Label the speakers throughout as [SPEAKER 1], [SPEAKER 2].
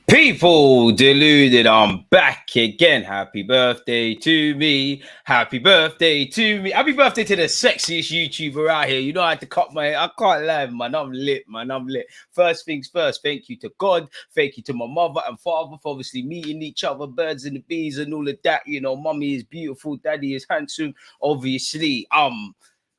[SPEAKER 1] People deluded, I'm back again. Happy birthday to me. Happy birthday to me. Happy birthday to the sexiest YouTuber out here. You know I had to cut my hair. I can't lie, man. I'm lit, man. I'm lit. First things first, thank you to God. Thank you to my mother and father for obviously meeting each other, birds and the bees and all of that. You know, mommy is beautiful, daddy is handsome. Obviously,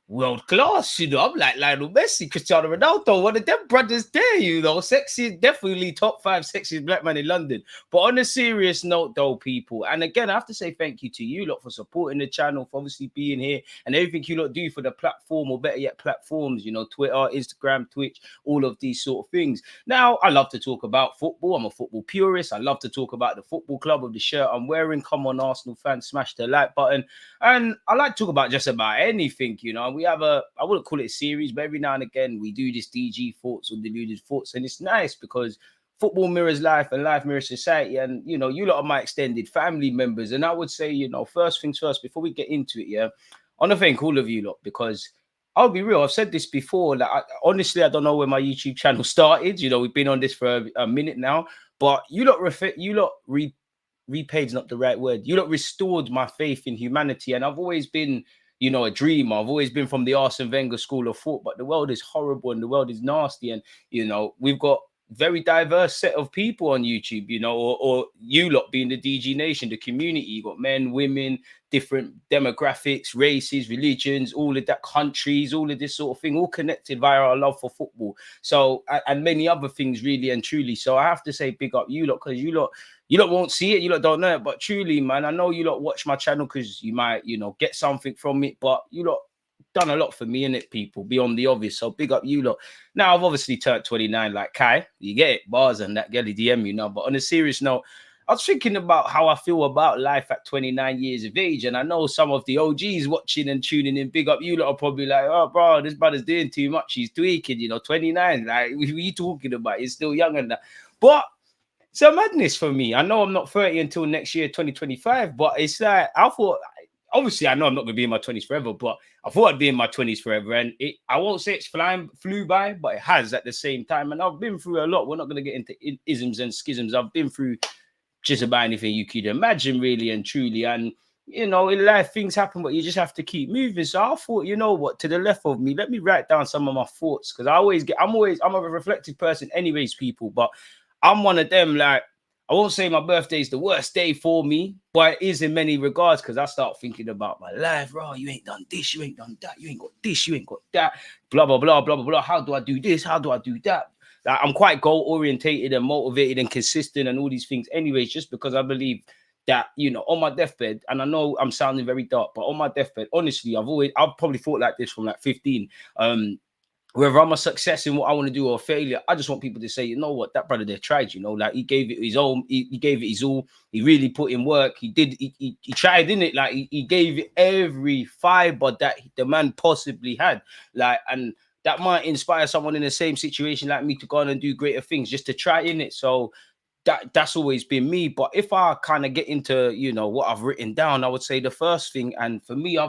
[SPEAKER 1] world class, I'm like Lionel Messi, Cristiano Ronaldo, one of them brothers there, sexy, definitely top 5 sexiest black man in London. But on a serious note, though, people, and again, I have to say thank you to you lot for supporting the channel, for obviously being here, and everything you lot do for the platform, or better yet, platforms, Twitter, Instagram, Twitch, all of these sort of things. Now, I love to talk about football. I'm a football purist. I love to talk about the football club of the shirt I'm wearing. Come on, Arsenal fans, smash the like button. And I like to talk about just about anything, We have I wouldn't call it a series, but every now and again we do this DG thoughts or deluded thoughts. And it's nice because football mirrors life and life mirrors society. And, you lot are my extended family members. And I would say, first things first, before we get into it, I want to thank all of you lot because I'll be real. I've said this before. Honestly, I don't know when my YouTube channel started. We've been on this for a minute now, but repay's not the right word. You lot restored my faith in humanity. And I've always been, a dreamer. I've always been from the Arsene Wenger school of thought, but the world is horrible and the world is nasty. And, we've got very diverse set of people on YouTube, or you lot being the DG Nation, the community. You got men, women, different demographics, races, religions, all of that, countries, all of this sort of thing, all connected via our love for football. So, and many other things, really and truly. So I have to say big up you lot, because you lot won't see it, you lot don't know it, but truly, man, I know you lot watch my channel because you might, get something from it, but you lot done a lot for me, innit, people, beyond the obvious. So big up you lot. Now, I've obviously turned 29 like Kai, you get it, bars and that girly DM, but on a serious note, I was thinking about how I feel about life at 29 years of age, and I know some of the OGs watching and tuning in, big up you lot, are probably like, oh, bro, this brother's doing too much, he's tweaking, 29, like, what are you talking about? He's still young and that. But it's a madness for me. I know I'm not 30 until next year, 2025, but it's like, I thought, obviously, I know I'm not going to be in my 20s forever, but I thought I'd be in my 20s forever. And I won't say it's flew by, but it has at the same time. And I've been through a lot. We're not going to get into isms and schisms. I've been through just about anything you could imagine, really and truly. And, in life, things happen, but you just have to keep moving. So I thought, you know what, to the left of me, let me write down some of my thoughts, because I'm a reflective person anyways, people, but I'm one of them, like, I won't say my birthday is the worst day for me, but it is in many regards, because I start thinking about my life. Bro, you ain't done this, you ain't done that, you ain't got this, you ain't got that, blah, blah, blah, blah, blah, blah. How do I do this? How do I do that? Like, I'm quite goal-orientated and motivated and consistent and all these things anyways, just because I believe that, on my deathbed, and I know I'm sounding very dark, but on my deathbed, honestly, I've probably thought like this from like 15. Whether I'm a success in what I want to do or a failure, I just want people to say, you know what, that brother there tried, like he gave it his own, he gave it his all, he really put in work, he tried, didn't it? Like he gave it every fiber that the man possibly had, like, and that might inspire someone in the same situation like me to go on and do greater things, just to try in it. So that's always been me. But if I kind of get into, what I've written down, I would say the first thing, and for me, I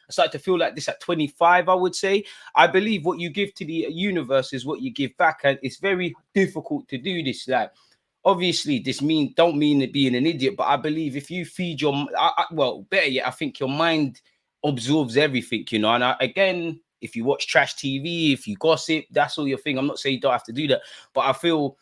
[SPEAKER 1] started to feel like this at 25, I would say. I believe what you give to the universe is what you give back. And it's very difficult to do this. Like, obviously, don't mean it being an idiot, but I believe if you feed well, better yet, I think your mind absorbs everything, And again, if you watch trash TV, if you gossip, that's all your thing. I'm not saying you don't have to do that, but I feel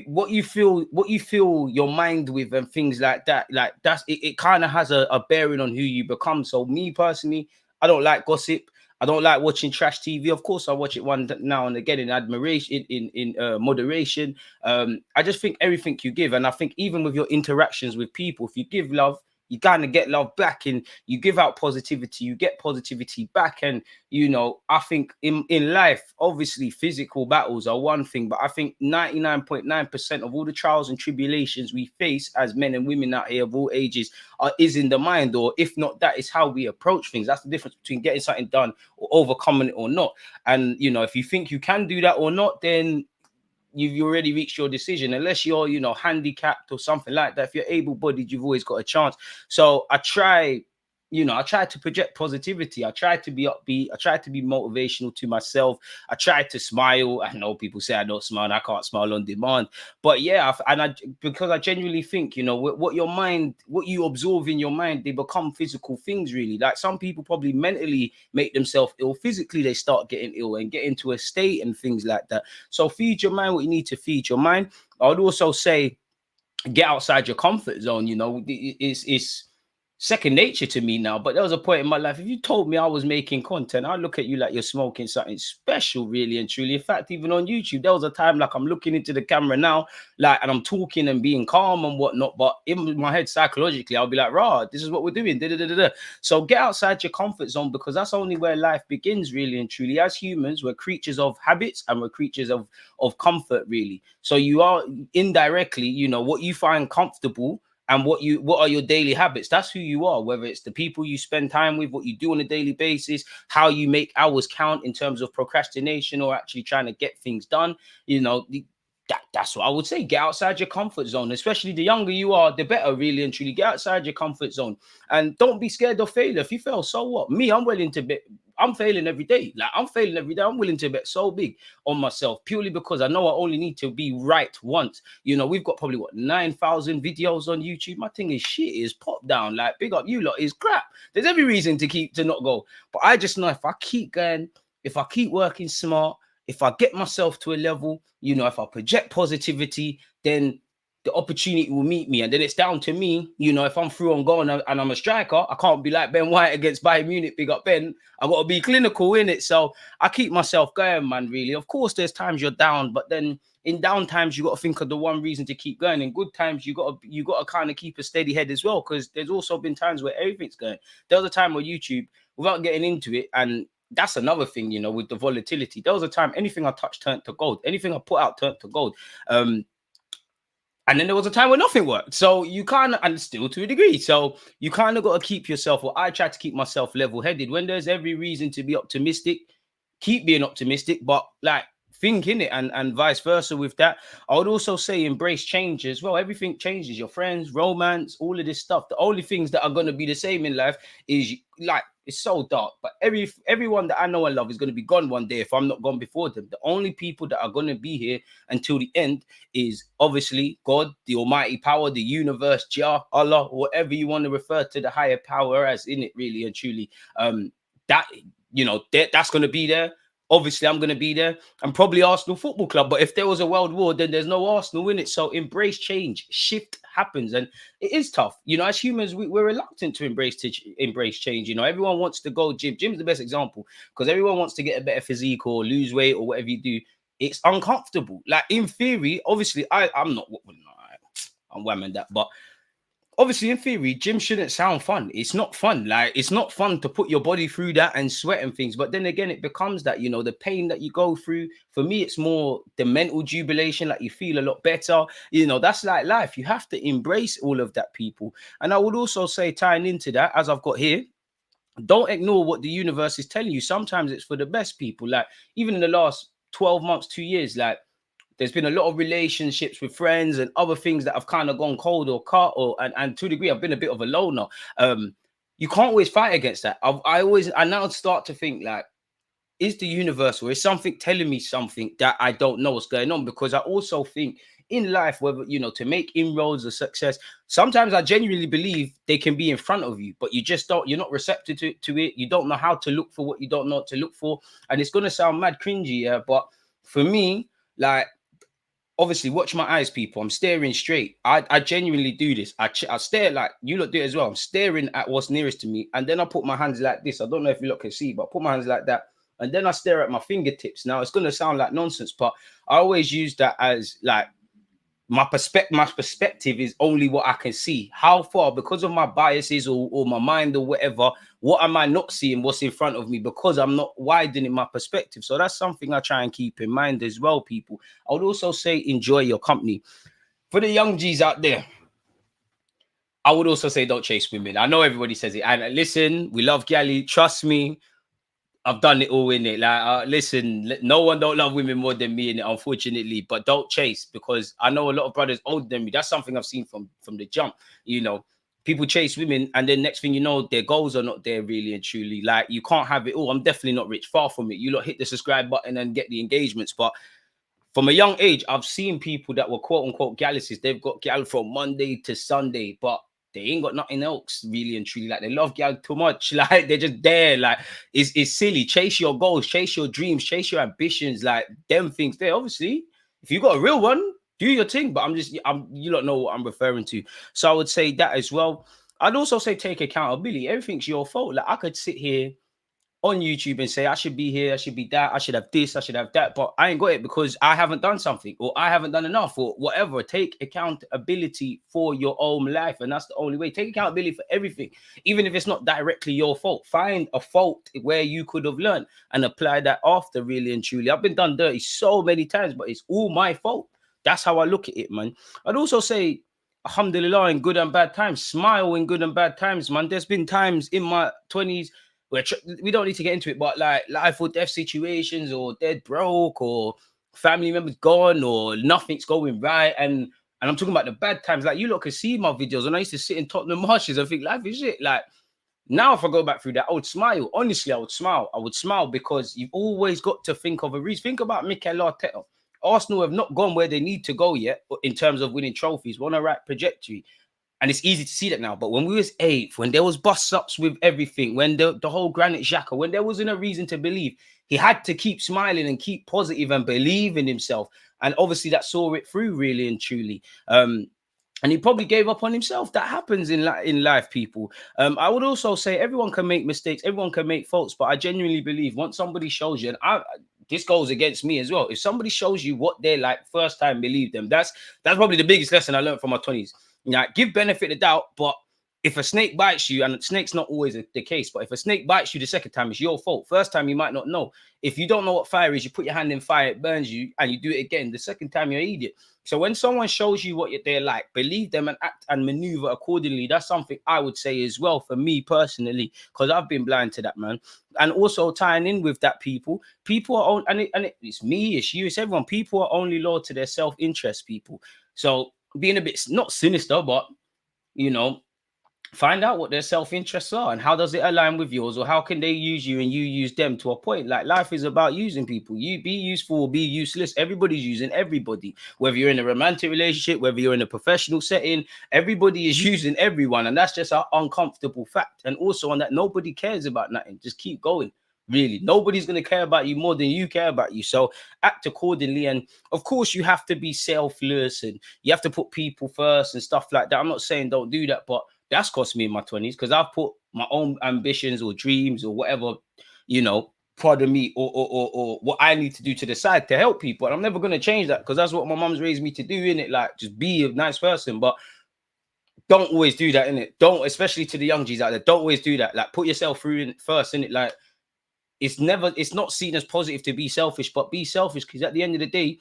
[SPEAKER 1] what you fill your mind with and things like that, like it kind of has a bearing on who you become. So me personally, I don't like gossip. I don't like watching trash TV. Of course, I watch it one now and again in admiration, in moderation. I just think everything you give, and I think even with your interactions with people, if you give love, you kind of get love back, and you give out positivity, you get positivity back. And I think in life, obviously physical battles are one thing, but I think 99.9% of all the trials and tribulations we face as men and women out here of all ages is in the mind, or if not that, is how we approach things. That's the difference between getting something done or overcoming it or not. And if you think you can do that or not, then you've already reached your decision. Unless you're, handicapped or something like that. If you're able-bodied, you've always got a chance. So I try you know, I try to project positivity. I try to be upbeat. I try to be motivational to myself. I try to smile. I know people say I don't smile and I can't smile on demand, but yeah, because I genuinely think, you know, what your mind, what you absorb in your mind, they become physical things really. Like some people probably mentally make themselves ill, physically they start getting ill and get into a state and things like that. So feed your mind what you need to feed your mind. I would also say get outside your comfort zone. You know, it's second nature to me now. But there was a point in my life, if you told me I was making content, I'd look at you like you're smoking something special, really and truly. In fact, even on YouTube, there was a time like I'm looking into the camera now, like, and I'm talking and being calm and whatnot. But in my head, psychologically, I'll be like, rah, this is what we're doing. Da, da, da, da, da. So get outside your comfort zone, because that's only where life begins, really and truly. As humans, we're creatures of habits and we're creatures of comfort, really. So you are indirectly, you know, what you find comfortable and what are your daily habits. That's who you are, whether it's the people you spend time with, what you do on a daily basis, how you make hours count in terms of procrastination or actually trying to get things done. You know, that's what I would say. Get outside your comfort zone. Especially the younger you are, the better, really and truly. Get outside your comfort zone and don't be scared of failure. If you fail, so what? Me, I'm willing to bet. I'm failing every day. Like I'm failing every day. I'm willing to bet so big on myself purely because I know I only need to be right once. You know, we've got probably what 9,000 videos on YouTube. My thing is shit is pop down. Like big up you lot is crap. There's every reason to not go. But I just know if I keep going, if I keep working smart, if I get myself to a level, you know, if I project positivity, then the opportunity will meet me. And then it's down to me, you know, if I'm through on goal and I'm a striker, I can't be like Ben White against Bayern Munich, big up Ben. I got to be clinical in it. So I keep myself going, man, really. Of course, there's times you're down, but then in down times, you got to think of the one reason to keep going. In good times, you got to kind of keep a steady head as well, because there's also been times where everything's going. There was a time on YouTube, without getting into it, and that's another thing, you know, with the volatility. There was a time anything I touched turned to gold. Anything I put out turned to gold. And then there was a time where nothing worked. So you kind of, and still to a degree. So you kind of got to keep yourself, or I try to keep myself level-headed. When there's every reason to be optimistic, keep being optimistic, but like think in it and vice versa with that. I would also say embrace change as well. Everything changes, your friends, romance, all of this stuff. The only things that are going to be the same in life is like, it's so dark, but everyone that I know and love is going to be gone one day if I'm not gone before them. The only people that are going to be here until the end is obviously God, the almighty power, the universe, Jah, Allah, whatever you want to refer to the higher power as in it, really and truly. That, you know, that's going to be there. Obviously, I'm going to be there, and probably Arsenal Football Club. But if there was a world war, then there's no Arsenal in it. So embrace change. Shift happens, and it is tough. You know, as humans, we're reluctant to embrace change. You know, everyone wants to go gym. Gym's the best example because everyone wants to get a better physique or lose weight or whatever you do. It's uncomfortable. Like in theory, obviously, I'm not. I'm whamming that, but obviously, in theory, gym shouldn't sound fun. It's not fun. Like, it's not fun to put your body through that and sweat and things. But then again, it becomes that, you know, the pain that you go through. For me, it's more the mental jubilation. Like, you feel a lot better. You know, that's like life. You have to embrace all of that, people. And I would also say, tying into that, as I've got here, don't ignore what the universe is telling you. Sometimes it's for the best, people. Like, even in the last 12 months, 2 years, like, there's been a lot of relationships with friends and other things that have kind of gone cold or cut, and to a degree, I've been a bit of a loner. You can't always fight against that. I now start to think like, is the universe or is something telling me something that I don't know what's going on? Because I also think in life, whether, you know, to make inroads or success, sometimes I genuinely believe they can be in front of you, but you're not receptive to it. You don't know how to look for what you don't know what to look for. And it's going to sound mad cringy, yeah, but for me, like, obviously, watch my eyes, people. I'm staring straight. I genuinely do this. I stare like you lot do it as well. I'm staring at what's nearest to me, and then I put my hands like this. I don't know if you lot can see, but I put my hands like that, and then I stare at my fingertips. Now it's gonna sound like nonsense, but I always use that as like my perspective is only what I can see. How far, because of my biases or my mind or whatever, what am I not seeing what's in front of me because I'm not widening my perspective? So that's something I try and keep in mind as well, people. I would also say enjoy your company. For the young G's out there, I would also say don't chase women. I know everybody says it. And listen, we love Gally. Trust me, I've done it all in it. Like, listen, no one don't love women more than me in it, unfortunately. But don't chase, because I know a lot of brothers older than me. That's something I've seen from the jump. You know, people chase women, and then next thing you know, their goals are not there really and truly. Like, you can't have it all. I'm definitely not rich, far from it. You lot hit the subscribe button and get the engagements, but from a young age, I've seen people that were quote unquote galluses. They've got gal from Monday to Sunday, but they ain't got nothing else really and truly. Like, they love gal too much. Like, they're just there. Like, it's silly. Chase your goals, chase your dreams, chase your ambitions. Like, them things there. Obviously, if you got a real one, do your thing. But you don't know what I'm referring to. So I would say that as well. I'd also say take accountability. Everything's your fault. Like, I could sit here on YouTube and say I should be here, I should be that, I should have this, I should have that, but I ain't got it because I haven't done something, or I haven't done enough, or whatever. Take accountability for your own life, and that's the only way. Take accountability for everything, even if it's not directly your fault. Find a fault where you could have learned and apply that after, really and truly. I've been done dirty so many times, but it's all my fault. That's how I look at it, man. I'd also say, alhamdulillah, in good and bad times. Smile in good and bad times, man. There's been times in my 20s we don't need to get into it, but like life or death situations, or dead broke, or family members gone, or nothing's going right, and I'm talking about the bad times. Like, you lot can see my videos, and I used to sit in Tottenham Marshes and think life is shit. Like, now if I go back through that, I would smile. Honestly, I would smile. I would smile because you've always got to think of a reason. Think about Mikel Arteta. Arsenal have not gone where they need to go yet in terms of winning trophies. We're on a right trajectory. And it's easy to see that now. But when we was eighth, when there was bust-ups with everything, when the whole Granit Xhaka, when there wasn't a reason to believe, he had to keep smiling and keep positive and believe in himself. And obviously that saw it through, really and truly. And he probably gave up on himself. That happens in life, people. I would also say everyone can make mistakes. Everyone can make faults. But I genuinely believe once somebody shows you, and this goes against me as well. If somebody shows you what they're like first time, believe them. That's probably the biggest lesson I learned from my 20s. Now, give benefit of doubt, but if a snake bites you, and snake's not always the case, but if a snake bites you the second time, it's your fault. First time, you might not know. If you don't know what fire is, you put your hand in fire, it burns you, and you do it again. The second time, you're an idiot. So when someone shows you what they're like, believe them and act and maneuver accordingly. That's something I would say as well for me personally, because I've been blind to that, man. And also tying in with that, people are, it's me, it's you, it's everyone. People are only loyal to their self-interest, people. So being a bit not sinister, but find out what their self-interests are and how does it align with yours, or how can they use you and you use them to a point. Like, life is about using people. You be useful or be useless. Everybody's using everybody, whether you're in a romantic relationship, whether you're in a professional setting, everybody is using everyone, and that's just an uncomfortable fact. And also on that, nobody cares about nothing. Just keep going. Really, nobody's going to care about you more than you care about you. So act accordingly. And of course, you have to be selfless and you have to put people first and stuff like that. I'm not saying don't do that, but that's cost me in my 20s because I've put my own ambitions or dreams or whatever, pardon me, or what I need to do to the side to help people. And I'm never going to change that because that's what my mom's raised me to do, innit? Like, just be a nice person. But don't always do that, innit? Don't, especially to the young G's out there, don't always do that. Like, put yourself through in first, innit? Like, it's not seen as positive to be selfish, but be selfish because at the end of the day,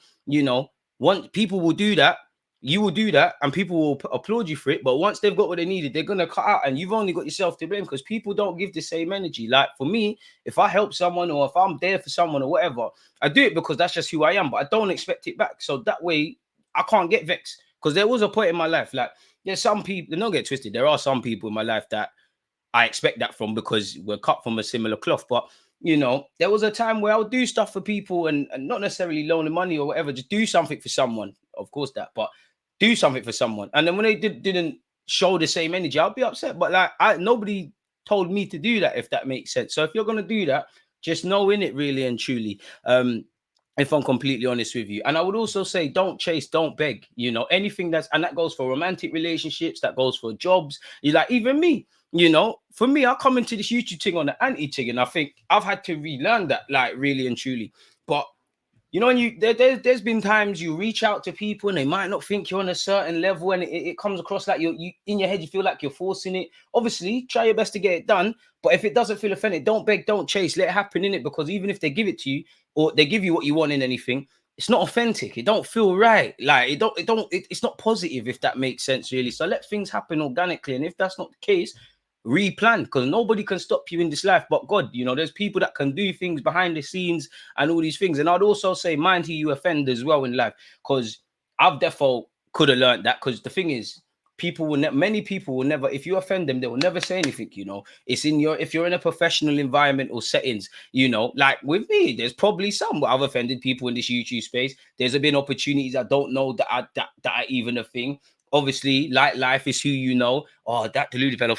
[SPEAKER 1] once people will do that, you will do that, and people will applaud you for it. But once they've got what they needed, they're gonna cut out, and you've only got yourself to blame because people don't give the same energy. Like, for me, if I help someone or if I'm there for someone or whatever, I do it because that's just who I am. But I don't expect it back, so that way I can't get vexed. Because there was a point in my life, like, there's some people. Don't get twisted. There are some people in my life that I expect that from because we're cut from a similar cloth, but. There was a time where I would do stuff for people and not necessarily loan them money or whatever, just do something for someone. Of course that, but do something for someone. And then when they didn't show the same energy, I'll be upset. But like, nobody told me to do that, if that makes sense. So if you're going to do that, just know in it really and truly. If I'm completely honest with you. And I would also say, don't chase, don't beg, anything and that goes for romantic relationships, that goes for jobs. Even me, for me, I come into this YouTube thing on the anti thing, and I think I've had to relearn that, like, really and truly. But when there's been times you reach out to people and they might not think you're on a certain level, and it comes across like you in your head, you feel like you're forcing it. Obviously, try your best to get it done. But if it doesn't feel authentic, don't beg, don't chase, let it happen in it. Because even if they give it to you or they give you what you want in anything, it's not authentic. It don't feel right. Like, it's not positive, if that makes sense, really. So let things happen organically. And if that's not the case, replan, because nobody can stop you in this life but God. There's people that can do things behind the scenes and all these things. And I'd also say, mind who you offend as well in life, because I've definitely could have learned that. Because the thing is, many people will never, if you offend them, they will never say anything, you know. It's in your, if you're in a professional environment or settings, you know, like with me, there's probably some where I've offended people in this YouTube space. There's been opportunities I don't know that are even a thing. Obviously, like life is who you know. Oh, that deluded fellow,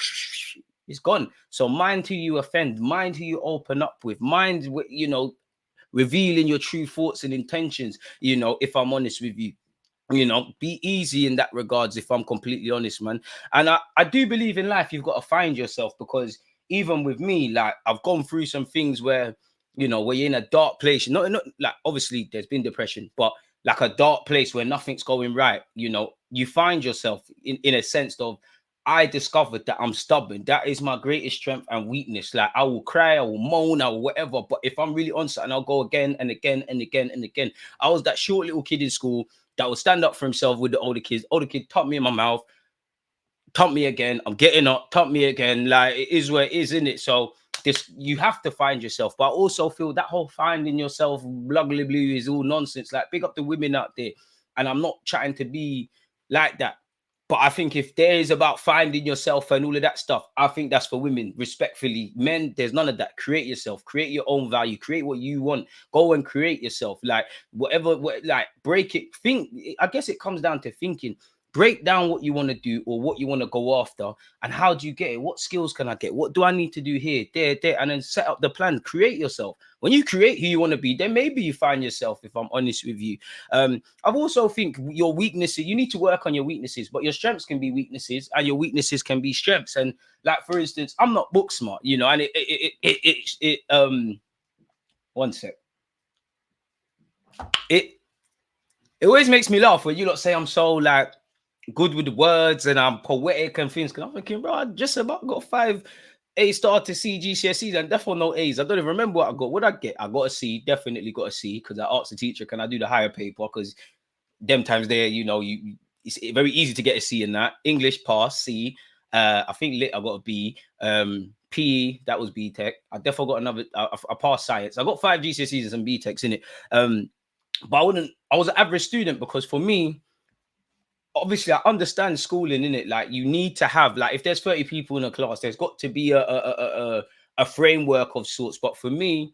[SPEAKER 1] it's gone. So mind who you offend, mind who you open up with, mind, you know, revealing your true thoughts and intentions, you know, if I'm honest with you. You know, be easy in that regards, if I'm completely honest, man. And I do believe in life you've got to find yourself, because even with me, like, I've gone through some things where, you know, where you're in a dark place. Not like, obviously there's been depression, but like a dark place where nothing's going right, you know, you find yourself in a sense of, I discovered that I'm stubborn. That is my greatest strength and weakness. Like, I will cry, I will moan, I will whatever. But if I'm really on something, I'll go again and again and again and again. I was that short little kid in school that would stand up for himself with the older kids. Older kid taught me in my mouth, taught me again. I'm getting up, taught me again. Like, it is where it is, isn't it? So this, you have to find yourself. But I also feel that whole finding yourself, bluggly blue, is all nonsense. Like, big up the women out there. And I'm not trying to be like that. But I think if there is about finding yourself and all of that stuff, I think that's for women, respectfully. Men, there's none of that. Create yourself, create your own value, create what you want. Go and create yourself. Like, whatever, like, break it. Think, I guess it comes down to thinking. Break down what you want to do or what you want to go after, and how do you get it? What skills can I get? What do I need to do here, there, and then set up the plan. Create yourself. When you create who you want to be, then maybe you find yourself, if I'm honest with you. I've also think your weaknesses, you need to work on your weaknesses, but your strengths can be weaknesses and your weaknesses can be strengths. And like, for instance, I'm not book smart, you know, and one sec. It always makes me laugh when you lot say I'm so like good with the words and I'm poetic and things. Cause I'm thinking, bro, I just about got 5 A star to C GCSEs and definitely no A's. I don't even remember what I got. What I get? I got a C, definitely got a C, because I asked the teacher, can I do the higher paper? Because them times there, you know, it's very easy to get a C in that. English pass, C. I think lit I got a B. PE, that was B Tech. I definitely got another. I passed science. I got 5 GCSEs and some B Techs in it. But I was an average student, because for me, obviously I understand schooling, in it. Like, you need to have, like, if there's 30 people in a class, there's got to be a framework of sorts. But for me,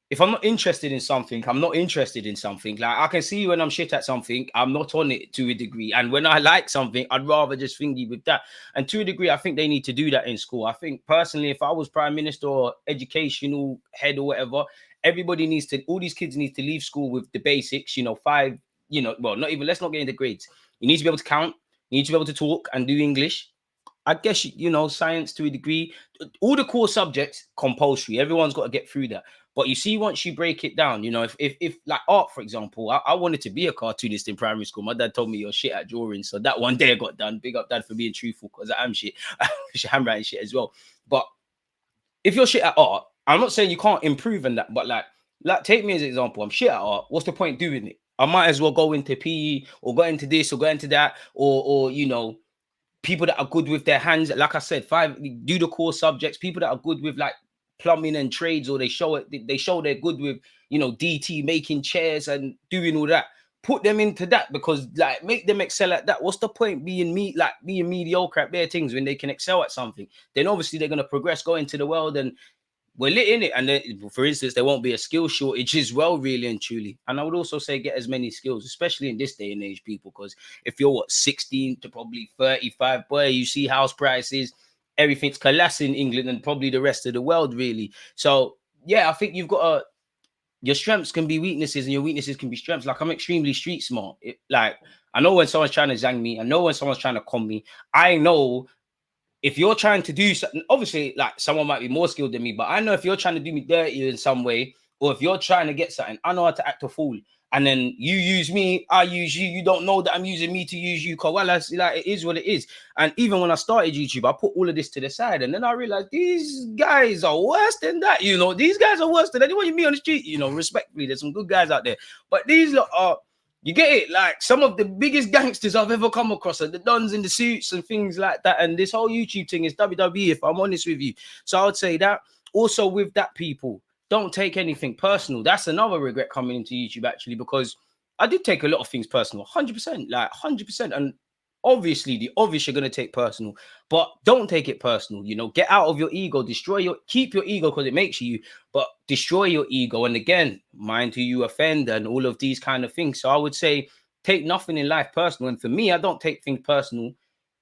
[SPEAKER 1] if I'm not interested in something, I'm not interested in something. Like, I can see when I'm shit at something, I'm not on it to a degree. And when I like something, I'd rather just thingy with that. And to a degree, I think they need to do that in school. I think personally, if I was prime minister or educational head or whatever, everybody needs to, all these kids need to leave school with the basics, you know, 5, you know, well, not even, let's not get into grades. You need to be able to count, you need to be able to talk and do English. I guess, you know, science to a degree, all the core subjects compulsory. Everyone's got to get through that. But you see, once you break it down, you know, if like art, for example, I wanted to be a cartoonist in primary school. My dad told me you're shit at drawing, so that one day I got done. Big up dad for being truthful, because I am shit. Handwriting shit as well. But if you're shit at art, I'm not saying you can't improve in that, but like take me as an example. I'm shit at art. What's the point doing it? I might as well go into PE or go into this or go into that, or you know, people that are good with their hands. Like I said, 5, do the core subjects. People that are good with like plumbing and trades, or they show they're good with, you know, DT, making chairs and doing all that. Put them into that, because like, make them excel at that. What's the point being mediocre at bare things when they can excel at something? Then obviously they're going to progress, go into the world, and we're lit in it. And then, for instance, there won't be a skill shortage as well, really and truly. And I would also say get as many skills, especially in this day and age, people, because if you're 16 to probably 35, boy, you see house prices, everything's collapsing in England and probably the rest of the world, really. So yeah, I think you've got to, your strengths can be weaknesses and your weaknesses can be strengths. Like, I'm extremely street smart. Like, I know when someone's trying to zang me, I know when someone's trying to con me. I know if you're trying to do something, obviously, like, someone might be more skilled than me, but I know if you're trying to do me dirty in some way, or if you're trying to get something, I know how to act a fool. And then you use me, I use you. You don't know that I'm using me to use you. Well, like, it is what it is. And even when I started YouTube, I put all of this to the side, and then I realized these guys are worse than that. You know, these guys are worse than anyone you meet on the street. You know, respectfully, there's some good guys out there, but these lot are. You get it? Like, some of the biggest gangsters I've ever come across are the dons in the suits and things like that. And this whole YouTube thing is WWE, if I'm honest with you. So I would say that. Also, with that, people, don't take anything personal. That's another regret coming into YouTube, actually, because I did take a lot of things personal, 100%, like 100%. And Obviously, the obvious you're gonna take personal, but don't take it personal. You know, get out of your ego, keep your ego because it makes you, but destroy your ego. And again, mind who you offend and all of these kind of things. So I would say take nothing in life personal. And for me, I don't take things personal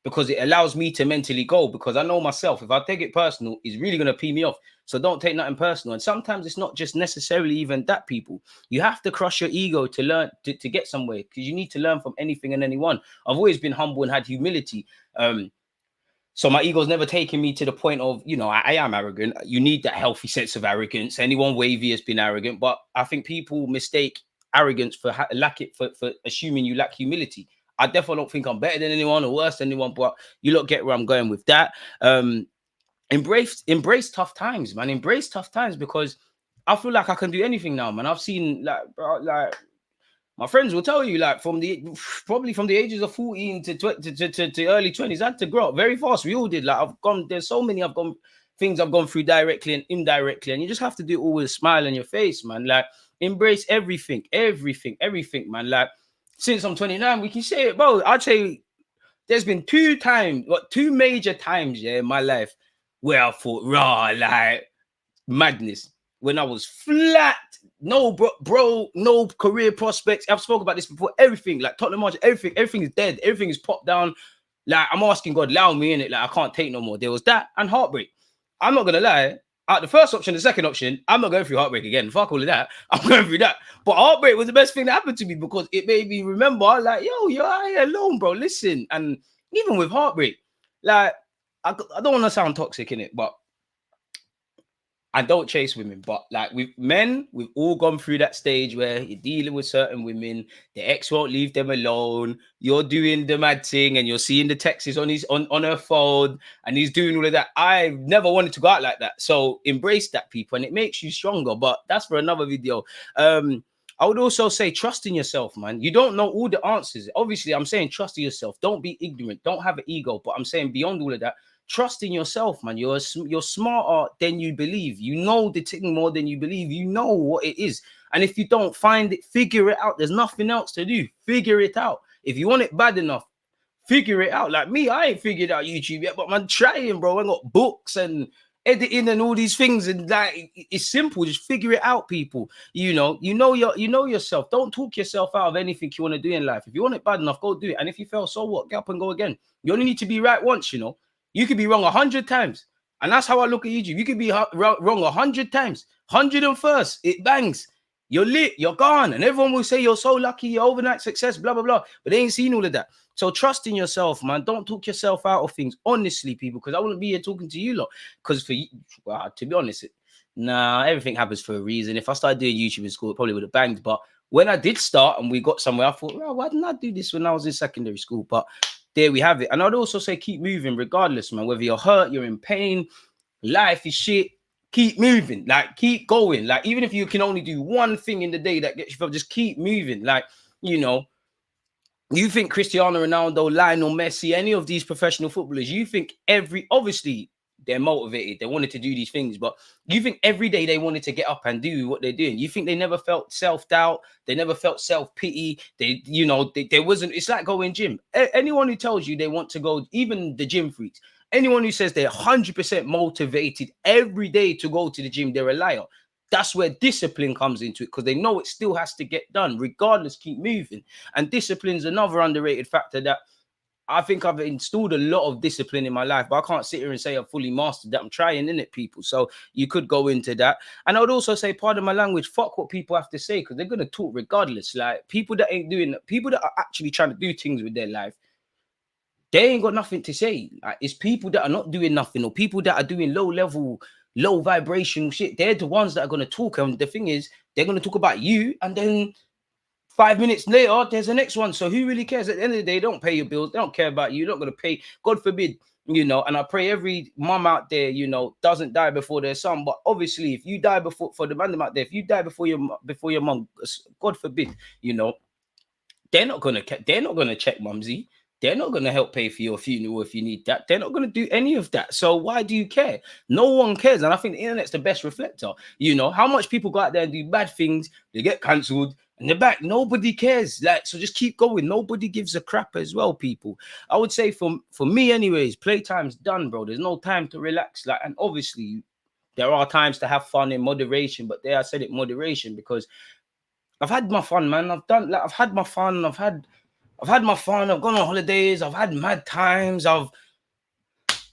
[SPEAKER 1] because it allows me to mentally go, because I know myself. If I take it personal, it's really gonna pee me off. So don't take nothing personal. And sometimes it's not just necessarily even that, people. You have to crush your ego to learn to get somewhere, because you need to learn from anything and anyone. I've always been humble and had humility. So my ego's never taken me to the point of, you know, I am arrogant. You need that healthy sense of arrogance. Anyone wavy has been arrogant, but I think people mistake arrogance for for assuming you lack humility. I definitely don't think I'm better than anyone or worse than anyone, but you lot get where I'm going with that. Embrace tough times, man. Embrace tough times, because I feel like I can do anything now, man. I've seen like my friends will tell you, like, probably from the ages of 14 to early 20s, I had to grow up very fast. We all did. Like, there's so many things I've gone through directly and indirectly, and you just have to do it all with a smile on your face, man. Like, embrace everything, man. Like, since I'm 29, we can say it, bro. I'd say there's been two major times, yeah, in my life where I thought, raw, like, madness. When I was flat, no bro, no career prospects. I've spoken about this before. Everything, like Tottenham March, everything is dead. Everything is popped down. Like, I'm asking God, allow me in it. Like, I can't take no more. There was that and heartbreak. I'm not gonna lie. Out the first option, the second option, I'm not going through heartbreak again. Fuck all of that. I'm going through that. But heartbreak was the best thing that happened to me, because it made me remember, like, yo, you're out here alone, bro. Listen. And even with heartbreak, like, I don't want to sound toxic in it, but I don't chase women, but like with men, we've all gone through that stage where you're dealing with certain women, the ex won't leave them alone. You're doing the mad thing, and you're seeing the texts on her phone, and he's doing all of that. I've never wanted to go out like that. So embrace that, people, and it makes you stronger. But that's for another video. I would also say trust in yourself, man. You don't know all the answers. Obviously, I'm saying trust in yourself. Don't be ignorant. Don't have an ego. But I'm saying beyond all of that, trust in yourself, man. You're smarter than you believe. You know the thing more than you believe. You know what it is. And if you don't find it, figure it out. There's nothing else to do. Figure it out. If you want it bad enough, figure it out. Like me, I ain't figured out YouTube yet, but I'm trying, bro. I got books and editing and all these things, and like, it's simple. Just figure it out, people. You know yourself. Don't talk yourself out of anything you want to do in life. If you want it bad enough, go do it. And if you fail, so what? Get up and go again. You only need to be right once, you know. You could be wrong 100 times. And that's how I look at YouTube. You could be wrong 100 times. 101st, it bangs. You're lit, you're gone. And everyone will say you're so lucky, you're overnight success, blah, blah, blah. But they ain't seen all of that. So trust in yourself, man. Don't talk yourself out of things. Honestly, people, because I wouldn't be here talking to you lot. Because for you, well, to be honest, everything happens for a reason. If I started doing YouTube in school, it probably would have banged. But when I did start and we got somewhere, I thought, well, why didn't I do this when I was in secondary school? But there we have it. And I'd also say keep moving regardless, man. Whether you're hurt, you're in pain, life is shit, keep moving. Like, keep going. Like, even if you can only do one thing in the day that gets you felt, just keep moving. Like, you know, you think Cristiano Ronaldo, Lionel Messi, any of these professional footballers, you think obviously they're motivated, they wanted to do these things, but you think every day they wanted to get up and do what they're doing? You think they never felt self-doubt? They never felt self-pity? There wasn't, it's like going gym. Anyone who tells you they want to go, even the gym freaks, anyone who says they're 100% motivated every day to go to the gym, they're a liar. That's where discipline comes into it, because they know it still has to get done. Regardless, keep moving. And discipline's another underrated factor that I think I've installed a lot of discipline in my life, but I can't sit here and say I've fully mastered that. I'm trying, in it, people. So you could go into that. And I would also say, pardon my language, fuck what people have to say, because they're going to talk regardless. Like, people that are actually trying to do things with their life, they ain't got nothing to say. Like, it's people that are not doing nothing, or people that are doing low vibration shit. They're the ones that are going to talk. And the thing is, they're going to talk about you, and then 5 minutes later, there's the next one. So who really cares? At the end of the day, they don't pay your bills. They don't care about you. You're not going to pay. God forbid, and I pray every mom out there, doesn't die before their son. But obviously, if you die for the man out there, if you die before your mom, God forbid, they're not going to check mumsy. They're not going to help pay for your funeral if you need that. They're not going to do any of that. So why do you care? No one cares. And I think the internet's the best reflector. You know, how much people go out there and do bad things, they get cancelled, and they're back. Nobody cares. Like, so just keep going. Nobody gives a crap as well, people. I would say for me, anyways, playtime's done, bro. There's no time to relax. Like, and obviously, there are times to have fun in moderation, but there I said it moderation because I've had my fun, man. I've had my fun. I've had my fun. I've gone on holidays. I've had mad times. I've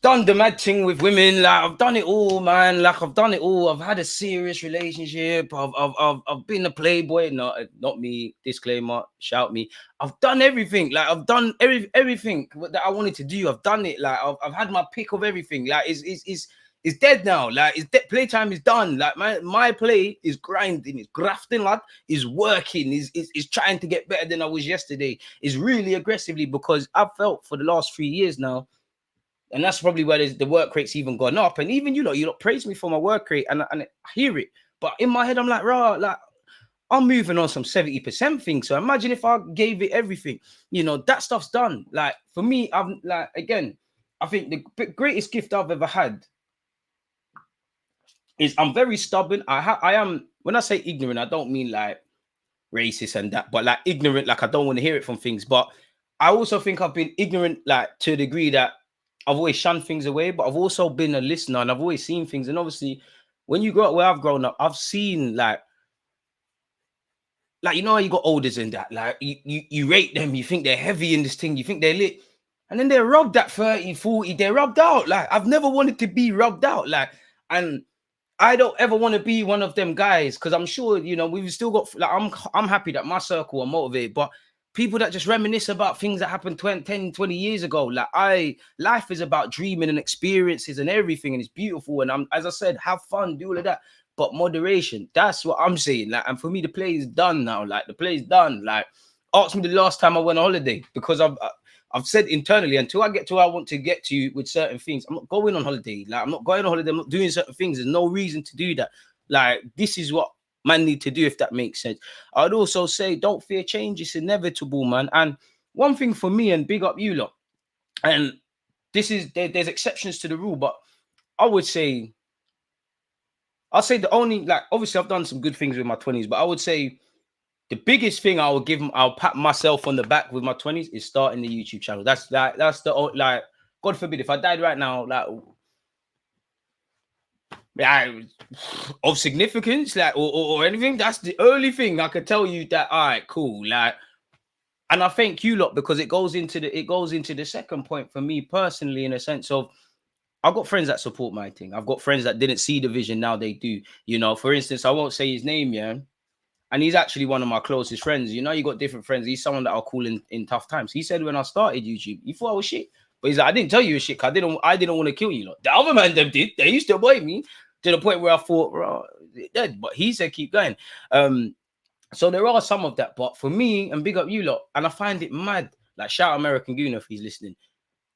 [SPEAKER 1] done the mad thing with women. Like, I've done it all, man. Like, I've done it all. I've had a serious relationship. I've been a playboy. No, not me. Disclaimer. Shout me. I've done everything. Like, I've done everything that I wanted to do. I've done it. Like, I've had my pick of everything. Like, it's dead now. Like, playtime is done. Like, my play is grinding, it's grafting, lad, is working, is trying to get better than I was yesterday. Is really aggressively, because I've felt for the last 3 years now, and that's probably where the work rate's even gone up. And even you lot praise me for my work rate, and I hear it, but in my head I'm like, rah, like I'm moving on some 70% things. So imagine if I gave it everything, that stuff's done. Like, for me, I'm like, again, I think the greatest gift I've ever had is I'm very stubborn. I am, when I say ignorant, I don't mean like racist and that, but like ignorant, like I don't want to hear it from things. But I also think I've been ignorant, like to a degree that I've always shunned things away, but I've also been a listener and I've always seen things. And obviously, when you grow up where I've grown up, I've seen like you know how you got elders in that, like you rate them, you think they're heavy in this thing, you think they're lit, and then they're rubbed at 30, 40, they're rubbed out. Like, I've never wanted to be rubbed out. Like, and I don't ever want to be one of them guys, because I'm sure, we've still got, like, I'm happy that my circle are motivated, but people that just reminisce about things that happened 10, 20 years ago, like, life is about dreaming and experiences and everything, and it's beautiful. And as I said, have fun, do all of that, but moderation, that's what I'm saying. Like, and for me, the play is done now. Like, the play is done. Like, ask me the last time I went on holiday, because I've said internally, until I get to where I want to get to with certain things, I'm not going on holiday. Like, I'm not going on holiday. I'm not doing certain things. There's no reason to do that. Like, this is what man need to do, if that makes sense. I'd also say, don't fear change. It's inevitable, man. And one thing for me, and big up you lot, and this is, there's exceptions to the rule, but I would say, I'll say the only, like, obviously I've done some good things with my 20s, but I would say the biggest thing I'll pat myself on the back with my 20s is starting the YouTube channel. That's like, God forbid, if I died right now, like of significance, like, or anything, that's the only thing I could tell you that, all right, cool. Like, and I thank you lot, because it goes into the second point for me personally, in a sense of, I've got friends that support my thing. I've got friends that didn't see the vision, now they do. For instance, I won't say his name, yeah. And he's actually one of my closest friends. You got different friends. He's someone that I'll call in tough times. He said when I started YouTube, he thought I was shit. But he's like, I didn't tell you a shit. I didn't want to kill you. Like, the other man them did. They used to avoid me to the point where I thought, bro, dead. But he said keep going. So there are some of that. But for me, and big up you lot, and I find it mad. Like, shout out American Gooner if he's listening.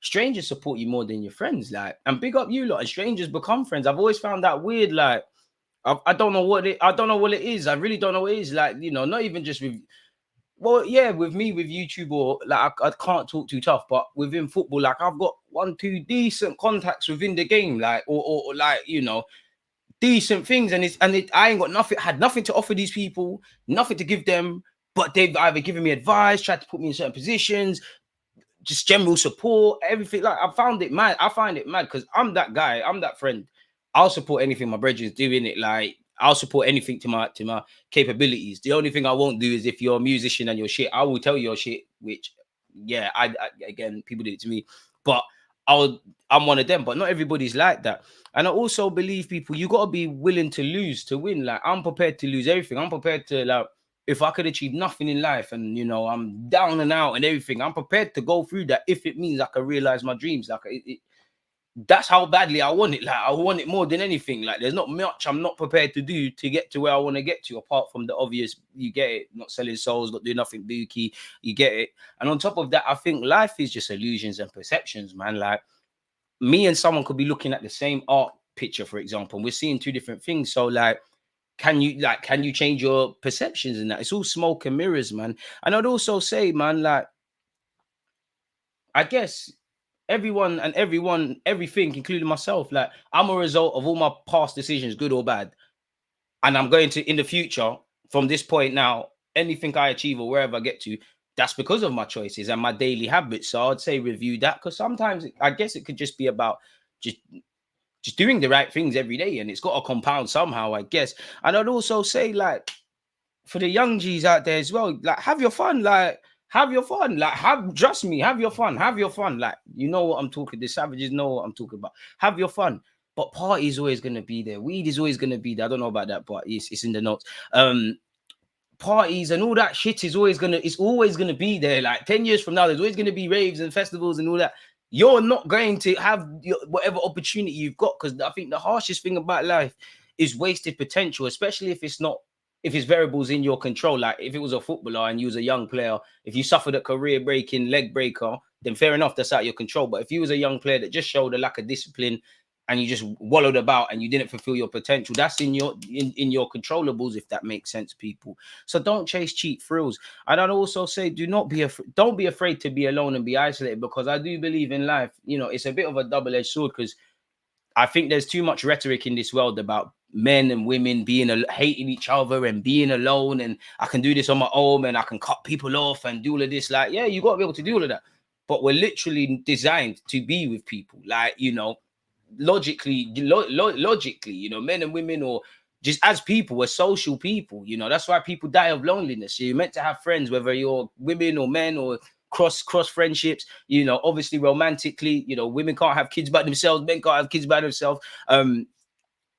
[SPEAKER 1] Strangers support you more than your friends. Like, and big up you lot. And strangers become friends. I've always found that weird. Like, I don't know what it is. I really don't know what it is. Like, not even just with, well, yeah, with me, with YouTube, or like, I can't talk too tough, but within football, like, I've got 1-2 decent contacts within the game, like, or like, decent things. And I ain't got nothing, had nothing to offer these people, nothing to give them, but they've either given me advice, tried to put me in certain positions, just general support, everything. Like, I find it mad because I'm that guy, I'm that friend. I'll support anything my brethren's doing it. Like, I'll support anything to my capabilities. The only thing I won't do is, if you're a musician and you're shit, I will tell you your shit, which, yeah, I again, people did it to me, but I'm one of them. But not everybody's like that. And I also believe, people, you got to be willing to lose to win. Like, I'm prepared to lose everything. I'm prepared to, like, if I could achieve nothing in life, and I'm down and out and everything, I'm prepared to go through that if it means I can realize my dreams. Like, that's how badly I want it. Like, I want it more than anything. Like, there's not much I'm not prepared to do to get to where I want to get to, apart from the obvious. You get it, not selling souls, not doing nothing booky. You get it. And on top of that, I think life is just illusions and perceptions, man. Like, me and someone could be looking at the same art picture, for example, and we're seeing two different things. So, like, can you change your perceptions in that? It's all smoke and mirrors, man. And I'd also say, man, like, I guess everything, including myself, like I'm a result of all my past decisions, good or bad. And I'm going to, in the future, from this point now, anything I achieve or wherever I get to, that's because of my choices and my daily habits. So I'd say review that, because sometimes I guess it could just be about just doing the right things every day, and it's got to compound somehow, I guess. And I'd also say, like, for the young G's out there as well, like, have your fun, like, have your fun, like, trust me, have your fun, like, you know what I'm talking, the savages know what I'm talking about. Have your fun, but party is always going to be there, weed is always going to be there. I don't know about that, but it's in the notes. Parties and all that shit is always gonna be there. Like 10 years from now, there's always gonna be raves and festivals and all that. You're not going to have whatever opportunity you've got, because I think the harshest thing about life is wasted potential, especially if it's variables in your control. Like if it was a footballer and you was a young player, if you suffered a career breaking leg breaker, then fair enough, that's out of your control. But if you was a young player that just showed a lack of discipline and you just wallowed about and you didn't fulfill your potential, that's in your controllables, if that makes sense, people. So don't chase cheap thrills. And I'd also say, don't be afraid to be alone and be isolated, because I do believe in life, it's a bit of a double-edged sword, because I think there's too much rhetoric in this world about men and women hating each other and being alone, and I can do this on my own and I can cut people off and do all of this. Like, yeah, you got to be able to do all of that, but we're literally designed to be with people. Like, logically, men and women, or just as people, we're social people. That's why people die of loneliness. You're meant to have friends, whether you're women or men, or cross friendships. Obviously romantically, women can't have kids by themselves, men can't have kids by themselves.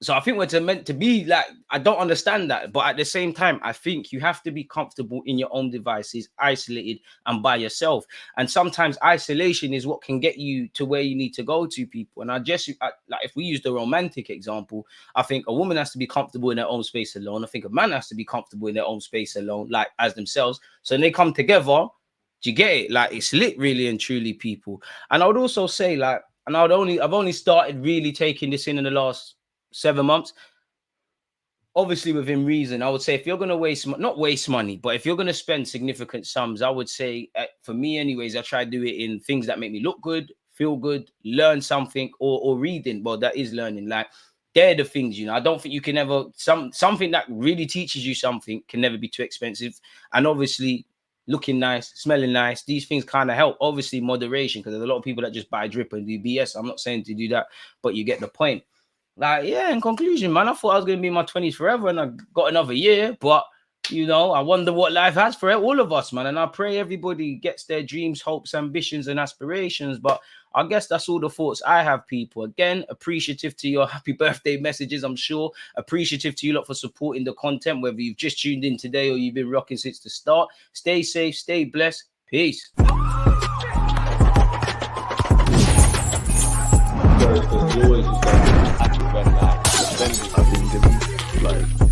[SPEAKER 1] So I think we're meant to be like, I don't understand that. But at the same time, I think you have to be comfortable in your own devices, isolated and by yourself. And sometimes isolation is what can get you to where you need to go to, people. And like if we use the romantic example, I think a woman has to be comfortable in their own space alone. I think a man has to be comfortable in their own space alone, like as themselves. So when they come together, do you get it? Like it's lit, really and truly, people. And I would also say, like, and I've only started really taking this in the last 7 months, obviously within reason. I would say if you're going to not waste money, but if you're going to spend significant sums, I would say, for me anyways, I try to do it in things that make me look good, feel good, learn something, or reading. Well, that is learning. Like, they're the things, I don't think you can ever, something that really teaches you something can never be too expensive. And obviously looking nice, smelling nice, these things kind of help. Obviously moderation, because there's a lot of people that just buy drip and do BS. I'm not saying to do that, but you get the point. Like, yeah, in conclusion, man, I thought I was going to be in my 20s forever, and I got another year. But, I wonder what life has for all of us, man. And I pray everybody gets their dreams, hopes, ambitions, and aspirations. But I guess that's all the thoughts I have, people. Again, appreciative to your happy birthday messages, I'm sure. Appreciative to you lot for supporting the content, whether you've just tuned in today or you've been rocking since the start. Stay safe, stay blessed. Peace.
[SPEAKER 2] I think it's like